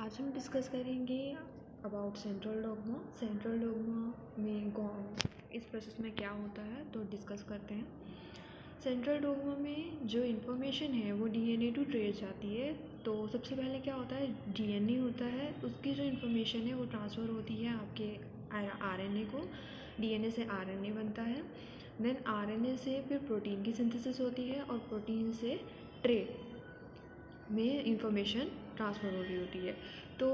आज हम डिस्कस करेंगे about central dogma. Central dogma में इस प्रोसेस में क्या होता है तो डिस्कस करते हैं। सेंट्रल डॉग्मा में जो इन्फॉर्मेशन है वो डीएनए टू ट्रेस जाती है। तो सबसे पहले क्या होता है, डीएनए होता है, उसकी जो इन्फॉर्मेशन है वो ट्रांसफ़र होती है आपके आरएनए को। डीएनए से आरएनए बनता है, देन आरएनए से फिर प्रोटीन की सिंथेसिस होती है और प्रोटीन से ट्रे में इंफॉर्मेशन ट्रांसफ़र हो रही होती है। तो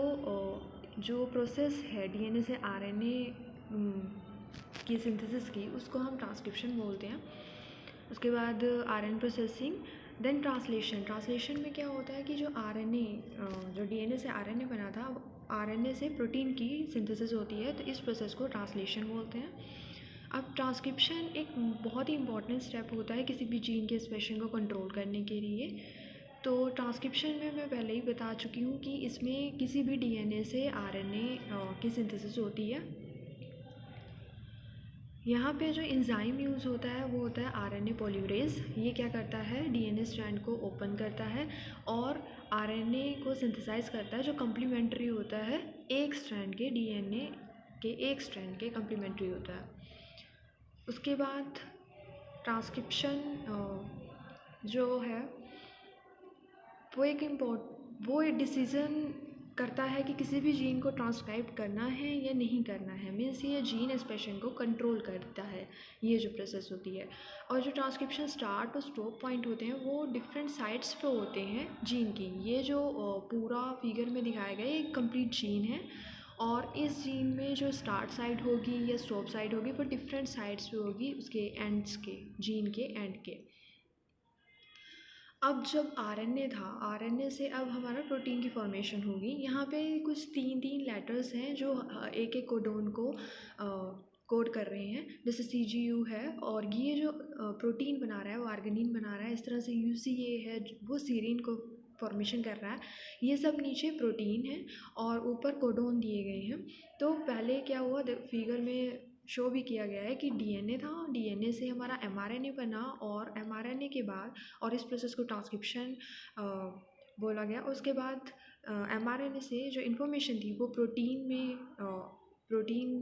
जो प्रोसेस है डीएनए से आरएनए की सिंथेसिस की, उसको हम ट्रांसक्रिप्शन बोलते हैं। उसके बाद RNA processing, then translation. Translation में क्या होता है कि जो आरएनए जो डीएनए से आरएनए बना था, आरएनए से प्रोटीन की सिंथेसिस होती है, तो इस प्रोसेस को ट्रांसलेशन बोलते हैं। अब ट्रांसक्रिप्शन एक बहुत ही इंपॉर्टेंट स्टेप होता है किसी भी जीन के एक्सप्रेशन को कंट्रोल करने के लिए। तो ट्रांसक्रिप्शन में मैं पहले ही बता चुकी हूँ कि इसमें किसी भी डीएनए से आरएनए की सिंथेसिस होती है। यहाँ पे जो एंजाइम यूज़ होता है वो होता है आरएनए पॉलीमरेज। ये क्या करता है, डीएनए स्ट्रैंड को ओपन करता है और आरएनए को सिंथेसाइज करता है, जो कम्प्लीमेंट्री होता है एक स्ट्रैंड के, डीएनए के एक स्ट्रैंड के कम्प्लीमेंट्री होता है। उसके बाद ट्रांसक्रिप्शन जो है वो एक डिसीज़न करता है कि किसी भी जीन को ट्रांसक्राइब करना है या नहीं करना है। मीन्स ये जीन एक्सप्रेशन को कंट्रोल करता है, ये जो प्रोसेस होती है। और जो ट्रांसक्रिप्शन स्टार्ट और स्टॉप पॉइंट होते हैं वो डिफरेंट साइट्स पे होते हैं जीन की। ये जो पूरा फिगर में दिखाया गया है एक कंप्लीट जीन है, और इस जीन में जो स्टार्ट साइड होगी या स्टॉप साइड होगी वो डिफरेंट साइड्स पे होगी, उसके एंड्स के, जीन के एंड के। अब जब आरएनए था, आरएनए से अब हमारा प्रोटीन की फॉर्मेशन होगी। यहाँ पे कुछ तीन लेटर्स हैं जो एक एक कोडोन को कोड कर रहे हैं। जैसे CGU है, और ये जो प्रोटीन बना रहा है वो आर्गिनिन बना रहा है। इस तरह से UCA है, वो सीरीन को फॉर्मेशन कर रहा है। ये सब नीचे प्रोटीन है और ऊपर कोडोन दिए गए हैं। तो पहले क्या हुआ, फिगर में शो भी किया गया है कि डीएनए था, डीएनए से हमारा एमआरएनए बना, और एमआरएनए के बाद, और इस प्रोसेस को ट्रांसक्रिप्शन बोला गया। उसके बाद एमआरएनए से जो इन्फॉर्मेशन थी वो प्रोटीन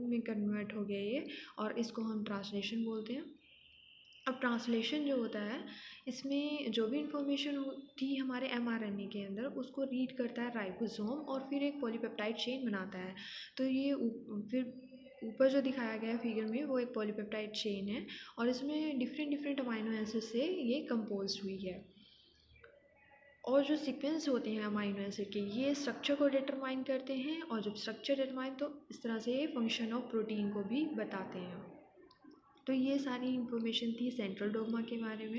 में कन्वर्ट हो गया ये, और इसको हम ट्रांसलेशन बोलते हैं। अब ट्रांसलेशन जो होता है, इसमें जो भी इंफॉर्मेशन थी हमारे एमआरएनए के अंदर, उसको रीड करता है राइबोसोम और फिर एक पॉलीपेप्टाइड चेन बनाता है। तो ये फिर ऊपर जो दिखाया गया है फिगर में वो एक पॉलीपेप्टाइड चेन है, और इसमें डिफरेंट अमाइनो एसिड से ये कंपोज हुई है। और जो सीक्वेंस होते हैं अमाइनो एसिड के, ये स्ट्रक्चर को डिटरमाइन करते हैं, और जब स्ट्रक्चर डिटरमाइन, तो इस तरह से ये फंक्शन ऑफ प्रोटीन को भी बताते हैं। तो ये सारी इंफॉर्मेशन थी सेंट्रल डॉग्मा के बारे में।